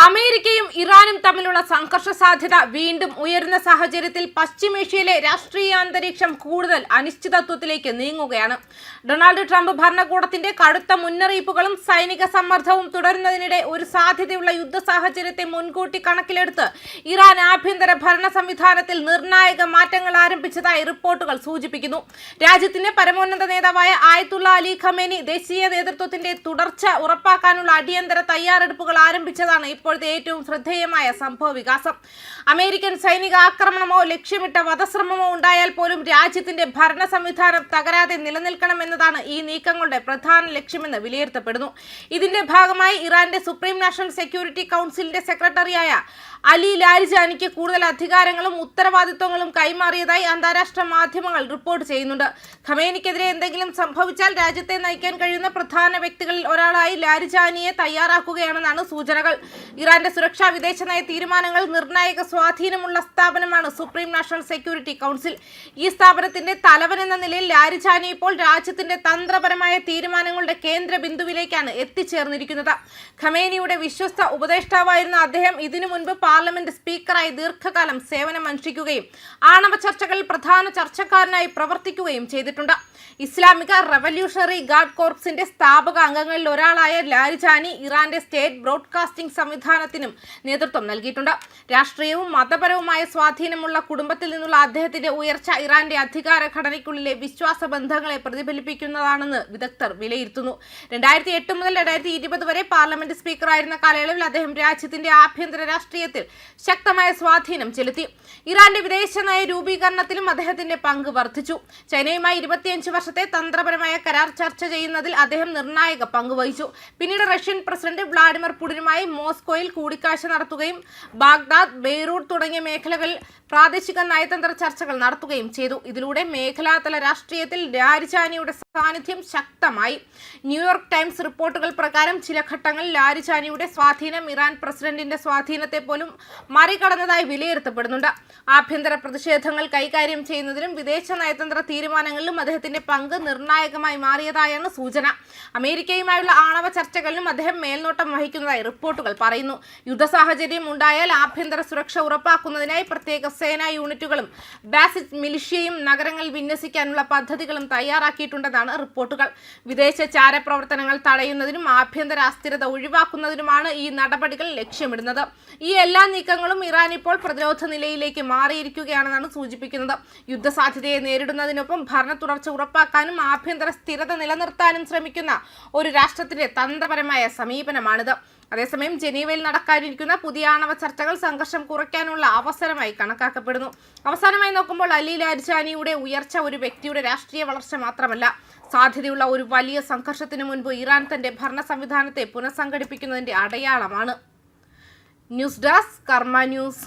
അമേരിക്കയും ഇറാനും തമ്മിലുള്ള സംഘർഷ സാധ്യത വീണ്ടും ഉയരുന്ന സാഹചര്യത്തിൽ പശ്ചിമേഷ്യയിലെ രാഷ്ട്രീയ അന്തരീക്ഷം കൂടുതൽ അനിശ്ചിതത്വത്തിലേക്ക് നീങ്ങുകയാണ്. ഡൊണാൾഡ് ട്രംപ് ഭരണകൂടത്തിന്റെ കടുത്ത മുന്നറിയിപ്പുകളും സൈനിക സമ്മർദ്ദവും തുടരുന്നതിനിടെ ഒരു സാധ്യതയുള്ള യുദ്ധ സാഹചര്യത്തെ മുൻകൂട്ടി കണക്കിലെടുത്ത് ഇറാൻ ആഭ്യന്തര ഭരണ സംവിധാനത്തിൽ നിർണായക മാറ്റങ്ങൾ ആരംഭിച്ചതായി റിപ്പോർട്ടുകൾ സൂചിപ്പിക്കുന്നു. രാജ്യത്തിന്റെ പരമോന്നത നേതാവായ ആയത്തുള്ള അലി ഖമേനി ദേശീയ നേതൃത്വത്തിന്റെ തുടർച്ച ഉറപ്പാക്കാനുള്ള അടിയന്തര തയ്യാറെടുപ്പുകൾ ആരംഭിച്ചതാണ് ഇപ്പോഴത്തെ ഏറ്റവും ശ്രദ്ധേയമായ സംഭവ വികാസം. അമേരിക്കൻ സൈനിക ആക്രമണമോ ലക്ഷ്യമിട്ട വധശ്രമമോ ഉണ്ടായാൽ പോലും രാജ്യത്തിന്റെ ഭരണ സംവിധാനം തകരാതെ നിലനിൽക്കണമെന്നതാണ് ഈ നീക്കങ്ങളുടെ പ്രധാന ലക്ഷ്യമെന്ന് വിലയിരുത്തപ്പെടുന്നു. ഇതിന്റെ ഭാഗമായി ഇറാന്റെ സുപ്രീം നാഷണൽ സെക്യൂരിറ്റി കൗൺസിലിന്റെ സെക്രട്ടറിയായ അലി ലാരിജാനിക്ക് കൂടുതൽ അധികാരങ്ങളും ഉത്തരവാദിത്വങ്ങളും കൈമാറിയതായി അന്താരാഷ്ട്ര മാധ്യമങ്ങൾ റിപ്പോർട്ട് ചെയ്യുന്നുണ്ട്. ഖമേനിക്കെതിരെ എന്തെങ്കിലും സംഭവിച്ചാൽ രാജ്യത്തെ നയിക്കാൻ കഴിയുന്ന പ്രധാന വ്യക്തികളിൽ ഒരാളായി ലാരിജാനിയെ തയ്യാറാക്കുകയാണെന്നാണ് സൂചനകൾ. ഇറാന്റെ സുരക്ഷാ വിദേശ നയ തീരുമാനങ്ങൾ നിർണായക സ്വാധീനമുള്ള സ്ഥാപനമാണ് സുപ്രീം നാഷണൽ സെക്യൂരിറ്റി കൗൺസിൽ. ഈ സ്ഥാപനത്തിന്റെ തലവൻ എന്ന നിലയിൽ ലാരിജാനി ഇപ്പോൾ രാജ്യത്തിന്റെ തന്ത്രപരമായ തീരുമാനങ്ങളുടെ കേന്ദ്ര ബിന്ദുവിലേക്കാണ് എത്തിച്ചേർന്നിരിക്കുന്നത്. ഖമേനിയുടെ വിശ്വസ്ത ഉപദേഷ്ടാവായിരുന്ന അദ്ദേഹം ഇതിനു മുൻപ് പാർലമെന്റ് സ്പീക്കറായി ദീർഘകാലം സേവനമനുഷ്ഠിക്കുകയും ആണവ ചർച്ചകളിൽ പ്രധാന ചർച്ചക്കാരനായി പ്രവർത്തിക്കുകയും ചെയ്തിട്ടുണ്ട്. ഇസ്ലാമിക റവല്യൂഷണറി ഗാർഡ് കോർപ്സിന്റെ സ്ഥാപക അംഗങ്ങളിൽ ഒരാളായ ലാരിജാനി ഇറാന്റെ സ്റ്റേറ്റ് ബ്രോഡ്കാസ്റ്റിംഗ് സംവിധാനത്തിനും നേതൃത്വം നൽകിയിട്ടുണ്ട്. രാഷ്ട്രീയവും മതപരവുമായ സ്വാധീനമുള്ള കുടുംബത്തിൽ നിന്നുള്ള അദ്ദേഹത്തിന്റെ ഉയർച്ച ഇറാന്റെ അധികാര ഘടനയ്ക്കുള്ളിലെ വിശ്വാസ ബന്ധങ്ങളെ പ്രതിഫലിപ്പിക്കുന്നതാണെന്ന് വിദഗ്ധർ വിലയിരുത്തുന്നു. 2008 മുതൽ 2020 വരെ പാർലമെന്റ് സ്പീക്കറായിരുന്ന കാലയളവിൽ അദ്ദേഹം രാജ്യത്തിന്റെ ആഭ്യന്തര രാഷ്ട്രീയത്തിൽ ശക്തമായ സ്വാധീനം ചെലുത്തി. ഇറാന്റെ വിദേശ നയ രൂപീകരണത്തിലും അദ്ദേഹത്തിന്റെ പങ്ക് വർദ്ധിച്ചു. ചൈനയുമായി 25 വർഷത്തെ തന്ത്രപരമായ കരാർ ചർച്ച ചെയ്യുന്നതിൽ അദ്ദേഹം നിർണായക പങ്ക് വഹിച്ചു. പിന്നീട് റഷ്യൻ പ്രസിഡന്റ് വ്ളാഡിമിർ പുടിനുമായി മോസ്കോയിൽ കൂടിക്കാഴ്ച നടത്തുകയും ബാഗ്ദാദ്, ബെയ്റൂട്ട് തുടങ്ങിയ മേഖലകളിൽ പ്രാദേശിക നയതന്ത്ര ചർച്ചകൾ നടത്തുകയും ചെയ്തു. ഇതിലൂടെ മേഖലാതല രാഷ്ട്രീയത്തിൽ ലാരിജാനിയുടെ സാന്നിധ്യം ശക്തമായി. ന്യൂയോർക്ക് ടൈംസ് റിപ്പോർട്ടുകൾ പ്രകാരം ചില ഘട്ടങ്ങളിൽ ലാരിജാനിയുടെ സ്വാധീനം ഇറാൻ പ്രസിഡന്റിന്റെ സ്വാധീനത്തെ പോലും മറികടന്നതായി വിലയിരുത്തപ്പെടുന്നുണ്ട്. ആഭ്യന്തര പ്രതിഷേധങ്ങൾ കൈകാര്യം ചെയ്യുന്നതിലും വിദേശ നയതന്ത്ര തീരുമാനങ്ങളിലും അദ്ദേഹത്തിന്റെ പങ്ക് നിർണായകമായി മാറിയതായാണ് സൂചന. അമേരിക്കയുമായുള്ള ആണവ ചർച്ചകളിലും അദ്ദേഹം മേൽനോട്ടം വഹിക്കുന്നതായി റിപ്പോർട്ടുകൾ പറയുന്നു. യുദ്ധ സാഹചര്യം ഉണ്ടായാൽ ആഭ്യന്തര സുരക്ഷ ഉറപ്പാക്കുന്നതിനായി പ്രത്യേക സേനാ യൂണിറ്റുകളും ബാസിസ്റ്റ് മിലിഷ്യയും നഗരങ്ങളിൽ വിന്യസിക്കാനുള്ള പദ്ധതികളും തയ്യാറാക്കിയിട്ടുണ്ടെന്നാണ് റിപ്പോർട്ടുകൾ. വിദേശ ചാരപ്രവർത്തനങ്ങൾ തടയുന്നതിനും ആഭ്യന്തര അസ്ഥിരത ഒഴിവാക്കുന്നതിനുമാണ് ഈ നടപടികൾ ലക്ഷ്യമിടുന്നത്. ഈ എല്ലാ നീക്കങ്ങളും ഇറാൻ ഇപ്പോൾ പ്രതിരോധ നിലയിലേക്ക് മാറിയിരിക്കുകയാണെന്നാണ് സൂചിപ്പിക്കുന്നത്. യുദ്ധസാധ്യതയെ നേരിടുന്നതിനൊപ്പം ഭരണ തുടർച്ച ഉറപ്പാക്കാനും ആഭ്യന്തര സ്ഥിരത നിലനിർത്താനും ശ്രമിക്കുന്ന ഒരു രാഷ്ട്രത്തിന്റെ തന്ത്രപരമായ സമീപനമാണിത്. അതേസമയം ജനീവയിൽ നടക്കാനിരിക്കുന്ന പുതിയ ആണവ ചർച്ചകൾ സംഘർഷം കുറയ്ക്കാനുള്ള അവസരമായി കണക്കാക്കപ്പെടുന്നു. അവസാനമായി നോക്കുമ്പോൾ അലി ലാരിജാനിയുടെ ഉയർച്ച ഒരു വ്യക്തിയുടെ രാഷ്ട്രീയ വളർച്ച മാത്രമല്ല, സാധ്യതയുള്ള ഒരു വലിയ സംഘർഷത്തിന് മുൻപ് ഇറാൻ തന്റെ ഭരണ സംവിധാനത്തെ പുനഃസംഘടിപ്പിക്കുന്നതിന്റെ അടയാളമാണ്. ന്യൂസ് ഡെസ്ക് കർമ്മ ന്യൂസ്.